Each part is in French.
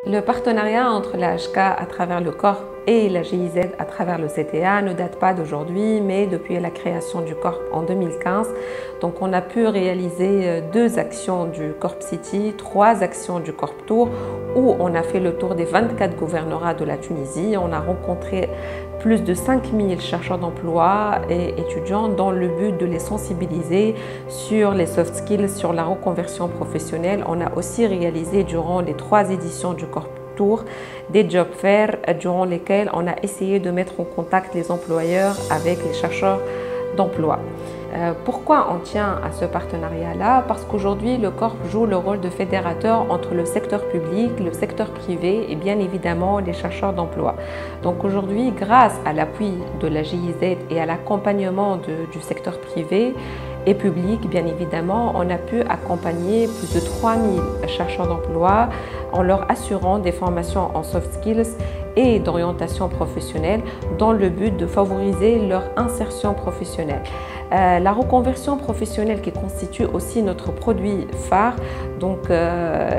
Le partenariat entre la HK à travers le Corp et la GIZ à travers le CTA ne date pas d'aujourd'hui, mais depuis la création du Corp en 2015. Donc on a pu réaliser 2 actions du Corp City, 3 actions du Corp Tour, où on a fait le tour des 24 gouvernorats de la Tunisie. On a rencontré plus de 5000 chercheurs d'emploi et étudiants dans le but de les sensibiliser sur les soft skills, sur la reconversion professionnelle. On a aussi réalisé durant les 3 éditions du Corp Tour des job fairs durant lesquels on a essayé de mettre en contact les employeurs avec les chercheurs d'emploi. Pourquoi on tient à ce partenariat-là? Parce qu'aujourd'hui, le Corp joue le rôle de fédérateur entre le secteur public, le secteur privé et bien évidemment les chercheurs d'emploi. Donc aujourd'hui, grâce à l'appui de la GIZ et à l'accompagnement du secteur privé et public, bien évidemment, on a pu accompagner plus de 3000 chercheurs d'emploi en leur assurant des formations en soft skills et d'orientation professionnelle dans le but de favoriser leur insertion professionnelle. La reconversion professionnelle qui constitue aussi notre produit phare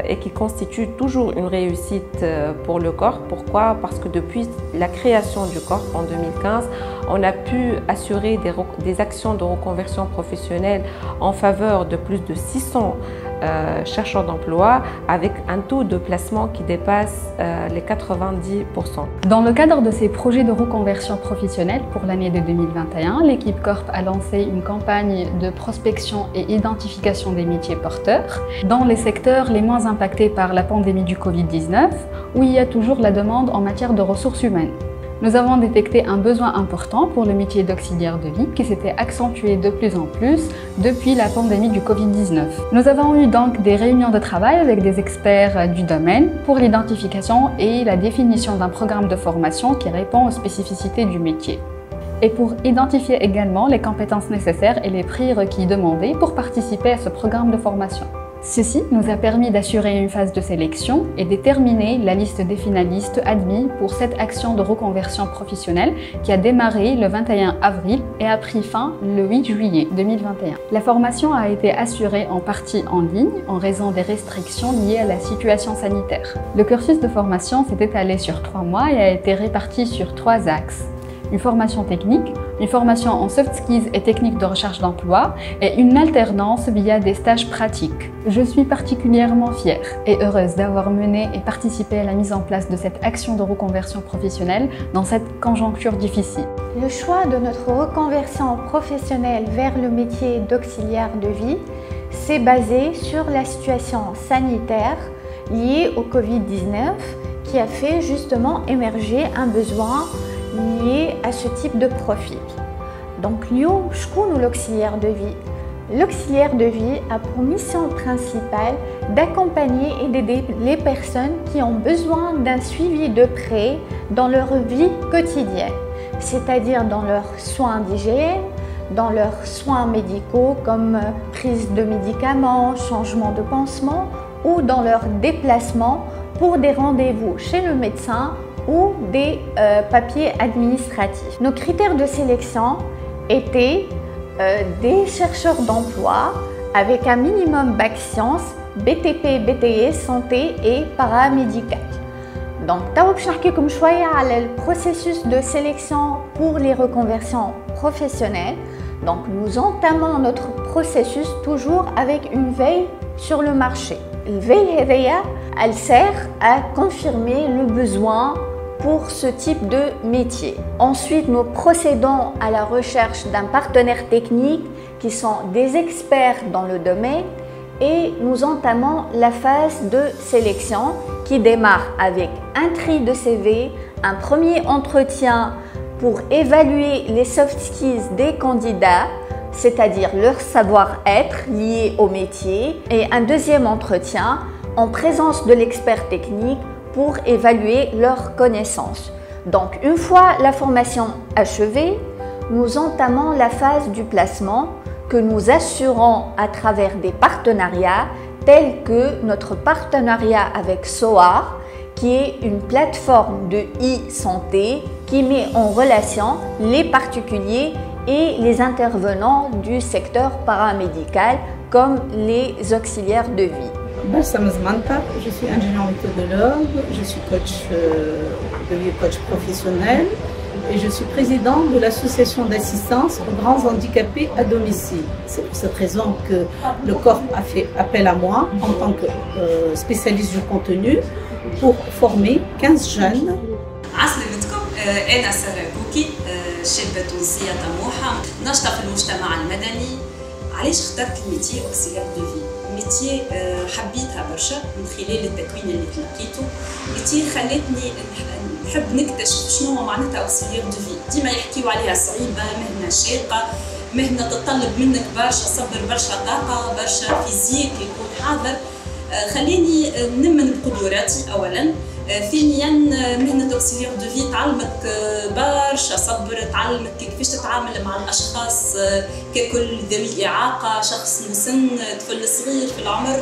et qui constitue toujours une réussite pour le Corp. Pourquoi? Parce que depuis la création du Corp en 2015, on a pu assurer des actions de reconversion professionnelle en faveur de plus de 600 chercheurs d'emploi avec un taux de placement qui dépasse les 90%. Dans le cadre de ces projets de reconversion professionnelle pour l'année de 2021, l'équipe Corp a lancé une campagne de prospection et identification des métiers porteurs dans les secteurs les moins impactés par la pandémie du Covid-19 où il y a toujours la demande en matière de ressources humaines. Nous avons détecté un besoin important pour le métier d'auxiliaire de vie qui s'était accentué de plus en plus depuis la pandémie du Covid-19. Nous avons eu donc des réunions de travail avec des experts du domaine pour l'identification et la définition d'un programme de formation qui répond aux spécificités du métier. Et pour identifier également les compétences nécessaires et les prérequis demandés pour participer à ce programme de formation. Ceci nous a permis d'assurer une phase de sélection et déterminer la liste des finalistes admis pour cette action de reconversion professionnelle qui a démarré le 21 avril et a pris fin le 8 juillet 2021. La formation a été assurée en partie en ligne en raison des restrictions liées à la situation sanitaire. Le cursus de formation s'est étalé sur 3 mois et a été réparti sur 3 axes. Une formation technique, une formation en soft skills et techniques de recherche d'emploi et une alternance via des stages pratiques. Je suis particulièrement fière et heureuse d'avoir mené et participé à la mise en place de cette action de reconversion professionnelle dans cette conjoncture difficile. Le choix de notre reconversion professionnelle vers le métier d'auxiliaire de vie s'est basé sur la situation sanitaire liée au Covid-19 qui a fait justement émerger un besoin lié à ce type de profil. Donc, l'auxiliaire de vie. L'auxiliaire de vie a pour mission principale d'accompagner et d'aider les personnes qui ont besoin d'un suivi de près dans leur vie quotidienne, c'est-à-dire dans leurs soins d'hygiène, dans leurs soins médicaux comme prise de médicaments, changement de pansement ou dans leurs déplacements pour des rendez-vous chez le médecin ou des papiers administratifs. Nos critères de sélection étaient des chercheurs d'emploi avec un minimum bac sciences, BTP, BTS, santé et paramédical. Donc, je vais vous parler du processus de sélection pour les reconversions professionnelles. Donc, nous entamons notre processus toujours avec une veille sur le marché. La veille, elle sert à confirmer le besoin pour ce type de métier. Ensuite, nous procédons à la recherche d'un partenaire technique qui sont des experts dans le domaine et nous entamons la phase de sélection qui démarre avec un tri de CV, un premier entretien pour évaluer les soft skills des candidats, c'est-à-dire leur savoir-être lié au métier, et un deuxième entretien en présence de l'expert technique pour évaluer leurs connaissances. Donc, une fois la formation achevée, nous entamons la phase du placement que nous assurons à travers des partenariats tels que notre partenariat avec SOAR, qui est une plateforme de e-santé qui met en relation les particuliers et les intervenants du secteur paramédical comme les auxiliaires de vie. Bassam Zmanta, je suis ingénieur méthodologue, je suis coach professionnel et je suis présidente de l'association d'assistance aux grands handicapés à domicile. C'est pour cette raison que le Corp a fait appel à moi en tant que spécialiste du contenu pour former 15 jeunes. أنا سارة كوكي شابة تونسية طموحة ناشطة في المجتمع المدني. علاش اخترت الميتي أوكسيلير دو في؟ ميتي حبيتها برشا من خلال التكوين اللي تلقيته. ميتي خلتني نحب نكتشف شنو هو معناتها أوكسيلير دو في. ديما يحكيو عليها صعيبة، مهنة شاقة، مهنة تتطلب منك برشا صبر، برشا طاقة، برشا فيزيك يكون حاضر. خليني نمن بقدراتي أولاً. ثانياً مهنة أوكسيلير دو في تعلمك برشا صبر، تعلمك كيفاش تتعامل مع الأشخاص ككل ذوي إعاقة، شخص مسن، طفل صغير في العمر.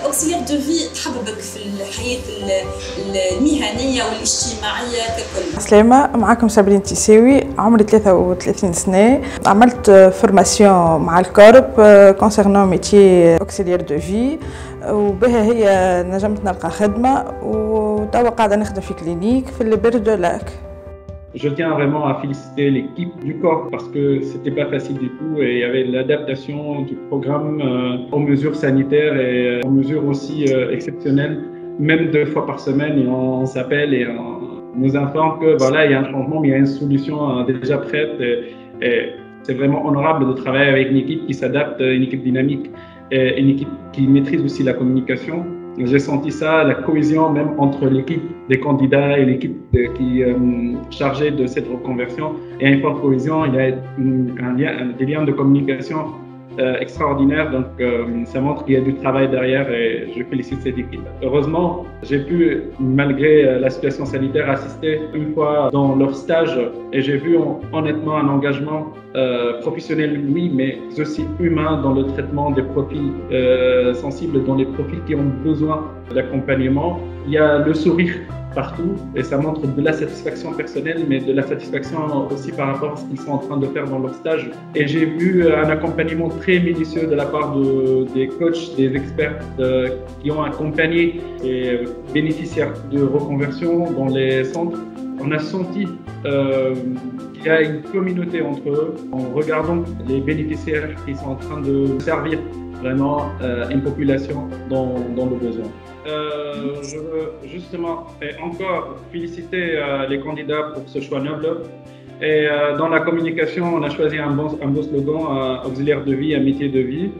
أوكسيلير دو في تحببك في الحياة المهنية والاجتماعية ككل. سلامة، معكم صابرين تيساوي، عمري 33 سنة. عملت فورماسيون مع الكورب كونسيرنون ميتي أوكسيلير دو في، وبها هي نجمت نلقى خدمة، وتوا قاعدة نخدم في كلينيك في البر دو لاك. Je tiens vraiment à féliciter l'équipe du Corp parce que c'était pas facile du tout et il y avait l'adaptation du programme aux mesures sanitaires et aux mesures aussi exceptionnelles. Même 2 fois par semaine, on s'appelle et on nous informe que voilà, il y a un changement, mais il y a une solution déjà prête. Et c'est vraiment honorable de travailler avec une équipe qui s'adapte, une équipe dynamique, et une équipe qui maîtrise aussi la communication. J'ai senti ça, la cohésion même entre l'équipe des candidats et l'équipe qui est chargée de cette reconversion. Il y a une forte cohésion, il y a des liens de communication extraordinaires. Donc ça montre qu'il y a du travail derrière et je félicite cette équipe. Heureusement, j'ai pu, malgré la situation sanitaire, assister une fois dans leur stage et j'ai vu honnêtement un engagement professionnel, oui, mais aussi humain dans le traitement des profils sensibles, dans les profils qui ont besoin d'accompagnement. Il y a le sourire partout et ça montre de la satisfaction personnelle, mais de la satisfaction aussi par rapport à ce qu'ils sont en train de faire dans leur stage. Et j'ai vu un accompagnement très minutieux de la part des coachs, des experts qui ont accompagné les bénéficiaires de reconversion dans les centres. On a senti qu'il y a une communauté entre eux en regardant les bénéficiaires qui sont en train de servir vraiment une population dans le besoin. Je veux justement et encore féliciter les candidats pour ce choix noble. Et dans la communication, on a choisi un beau slogan, auxiliaire de vie, un métier de vie.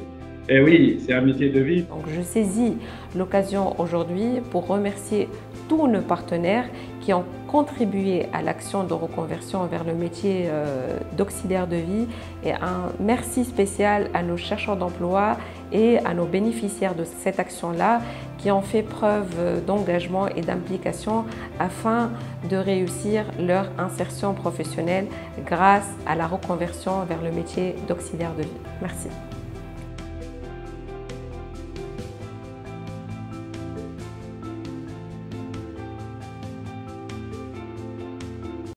Et oui, c'est un métier de vie. Donc je saisis l'occasion aujourd'hui pour remercier tous nos partenaires qui ont contribué à l'action de reconversion vers le métier d'auxiliaire de vie, et un merci spécial à nos chercheurs d'emploi et à nos bénéficiaires de cette action-là qui ont fait preuve d'engagement et d'implication afin de réussir leur insertion professionnelle grâce à la reconversion vers le métier d'auxiliaire de vie. Merci.